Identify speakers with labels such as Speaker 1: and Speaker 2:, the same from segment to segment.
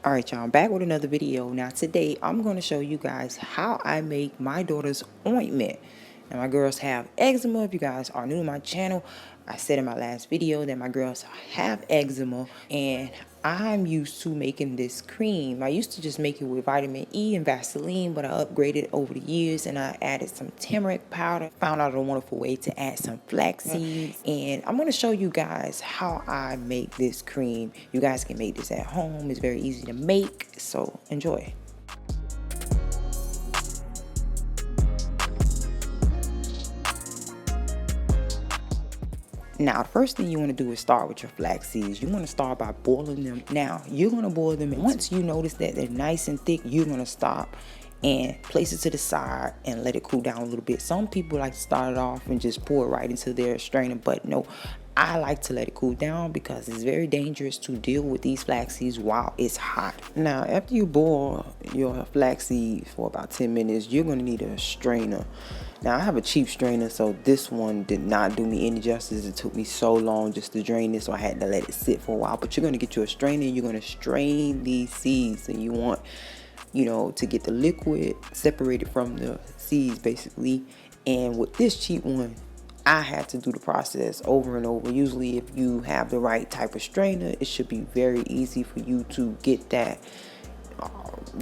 Speaker 1: Alright y'all, I'm back with another video. Now today I'm going to show you guys how I make my daughter's ointment. Now my girls have eczema. If you guys are new to my channel, I said in my last video that my girls have eczema, and I'm used to making this cream. I used to just make it with vitamin E and Vaseline, but I upgraded over the years and I added some turmeric powder. Found out a wonderful way to add some flaxseeds, and I'm going to show you guys how I make this cream. You guys can make this at home. It's very easy to make, so enjoy. Now, the first thing you want to do is start with your flax seeds. You want to start by boiling them. Now, you're going to boil them, and once you notice that they're nice and thick, you're going to stop and place it to the side and let it cool down a little bit. Some people like to start it off and just pour it right into their strainer, but no, I like to let it cool down because it's very dangerous to deal with these flax seeds while it's hot. Now, after you boil your flax seeds for about 10 minutes, you're going to need a strainer. Now, I have a cheap strainer, so this one did not do me any justice. It took me so long just to drain it, so I had to let it sit for a while. But you're going to get you a strainer, and you're going to strain these seeds, and you want, to get the liquid separated from the seeds, basically. And with this cheap one, I had to do the process over and over. Usually, if you have the right type of strainer, it should be very easy for you to get that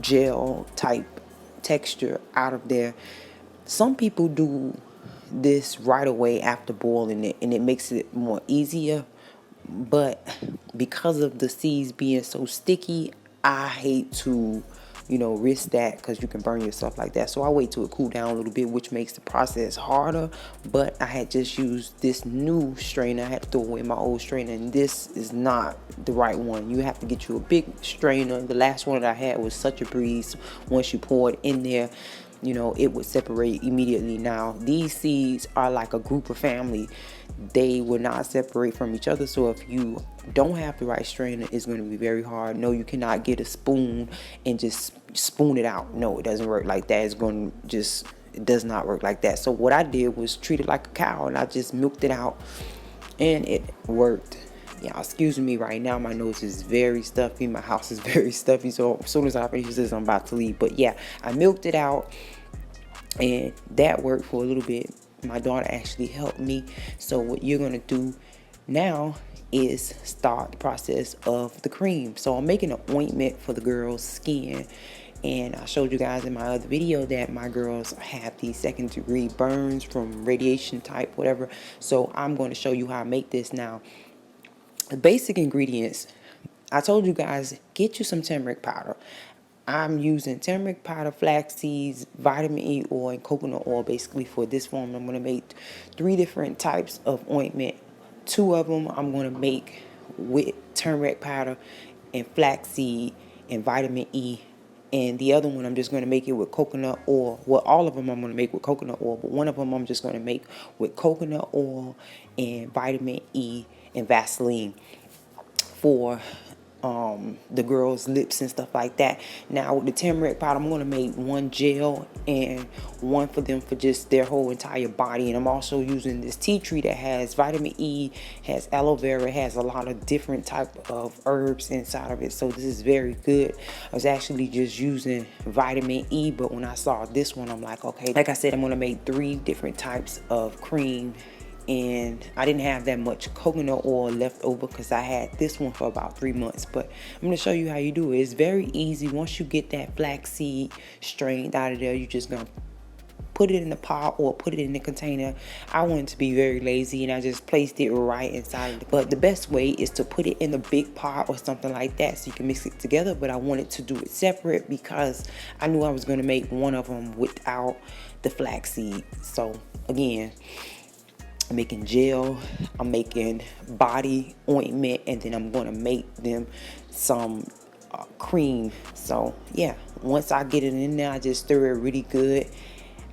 Speaker 1: gel type texture out of there. Some people do this right away after boiling it, and it makes it more easier. But because of the seeds being so sticky, I hate to, risk that because you can burn yourself like that. So I wait till it cool down a little bit, which makes the process harder. But I had just used this new strainer. I had to throw away my old strainer, and this is not the right one. You have to get you a big strainer. The last one that I had was such a breeze. Once you pour it in there, it would separate immediately. Now, these seeds are like a group of family. They will not separate from each other. So if you don't have the right strainer, it's going to be very hard. No, you cannot get a spoon and just spoon it out. No, it doesn't work like that. It does not work like that. So what I did was treat it like a cow, and I just milked it out, and it worked. Yeah, excuse me right now, my nose is very stuffy, my house is very stuffy, so as soon as I finish this, I'm about to leave. But yeah, I milked it out, and that worked for a little bit. My daughter actually helped me. So what you're gonna do now is start the process of the cream. So I'm making an ointment for the girls' skin, and I showed you guys in my other video that my girls have these second-degree burns from radiation type, whatever. So I'm going to show you how I make this now. The basic ingredients, I told you guys, get you some turmeric powder. I'm using turmeric powder, flax seeds, vitamin E oil, and coconut oil basically for this form. I'm going to make 3 different types of ointment. 2 of them I'm going to make with turmeric powder and flax seed and vitamin E. And the other one I'm just going to make it with coconut oil. Well, all of them I'm going to make with coconut oil, but one of them I'm just going to make with coconut oil and vitamin E and Vaseline for the girls' lips and stuff like that. Now with the turmeric powder, I'm going to make 1 gel and 1 for them for just their whole entire body. And I'm also using this tea tree that has vitamin E, has aloe vera, has a lot of different type of herbs inside of it. So this is very good. I was actually just using vitamin E, but when I saw this one, I'm like, okay, like I said, I'm going to make 3 different types of cream. And I didn't have that much coconut oil left over because I had this one for about 3 months. But I'm going to show you how you do it. It's very easy. Once you get that flaxseed strained out of there, you're just going to put it in the pot or put it in the container. I wanted to be very lazy, and I just placed it right inside of it. But the best way is to put it in a big pot or something like that so you can mix it together. But I wanted to do it separate because I knew I was going to make one of them without the flaxseed. So again, I'm making gel, I'm making body ointment, and then I'm going to make them some cream. So yeah, once I get it in there, I just stir it really good.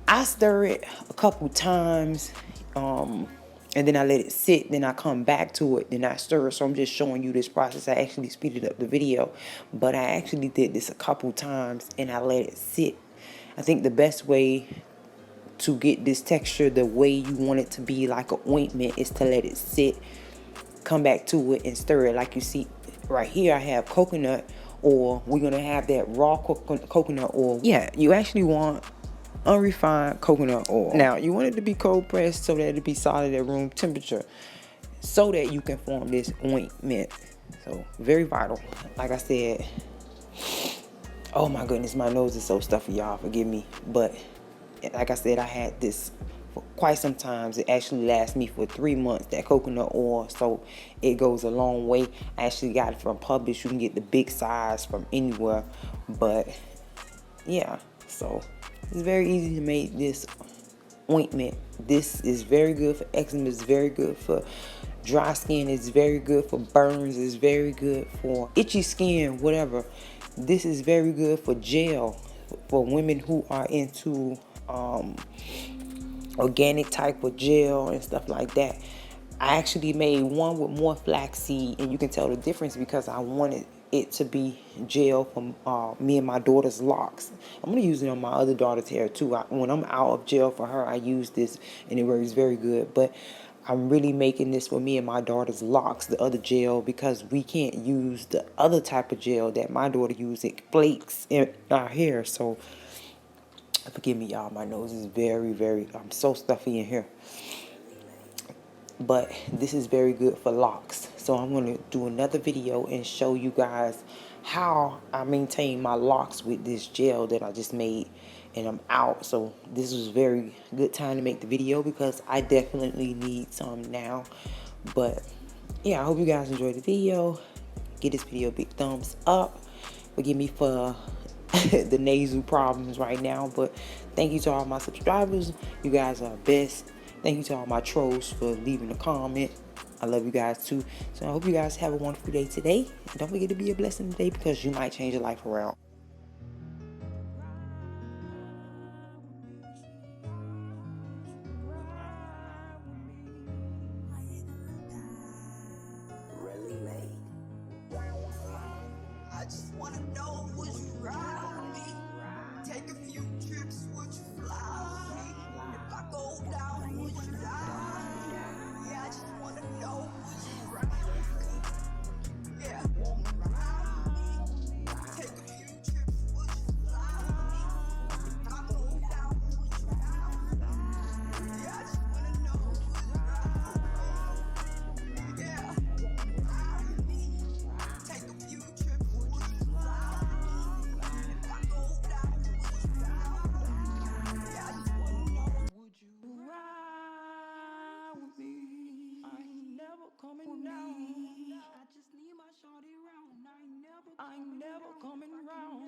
Speaker 1: I stir it a couple times, and then I let it sit, then I come back to it, then I stir it. So I'm just showing you this process. I actually speeded up the video, but I actually did this a couple times and I let it sit. I think the best way to get this texture the way you want it to be like an ointment is to let it sit, come back to it and stir it. Like you see right here, I have coconut or we're gonna have that raw coconut oil. Yeah, you actually want unrefined coconut oil. Now, you want it to be cold pressed so that it'll be solid at room temperature, so that you can form this ointment. So very vital. Like I said, oh my goodness, my nose is so stuffy, y'all, forgive me. But like I said, I had this for quite some times. It actually lasts me for 3 months, that coconut oil. So it goes a long way. I actually got it from Publix. You can get the big size from anywhere. But yeah, so it's very easy to make this ointment. This is very good for eczema. It's very good for dry skin. It's very good for burns. It's very good for itchy skin, whatever. This is very good for gel, for women who are into organic type of gel and stuff like that. I actually made one with more flaxseed, and you can tell the difference because I wanted it to be gel from me and my daughter's locks. I'm going to use it on my other daughter's hair too. When I'm out of gel for her, I use this and it works very good. But I'm really making this for me and my daughter's locks, the other gel, because we can't use the other type of gel that my daughter uses. It flakes in our hair. So forgive me, y'all. My nose is I'm so stuffy in here. But this is very good for locks. So I'm going to do another video and show you guys how I maintain my locks with this gel that I just made, and I'm out. So this was a very good time to make the video because I definitely need some now. But yeah, I hope you guys enjoyed the video. Give this video a big thumbs up. Forgive me for the nasal problems right now, but thank you to all my subscribers. You guys are best. Thank you to all my trolls for leaving a comment. I love you guys too. So I hope you guys have a wonderful day today. Don't forget to be a blessing today, because you might change your life around.
Speaker 2: I just wanna know, would you ride with me? Take a few trips, would you fly with me? If I go down, would you die? Yeah, I just wanna know, would you ride with me? Yeah, ride with me. Take a few trips, would you fly with me? If I go down, would you die? Yeah, I just wanna know, would you ride with me? Yeah, ride with me. Take a few trips, would you fly with me? If I go down, would you ride? Yeah, I just wanna know, would you ride with me? I ain't never coming down. I just need my shorty round. I ain't never coming round.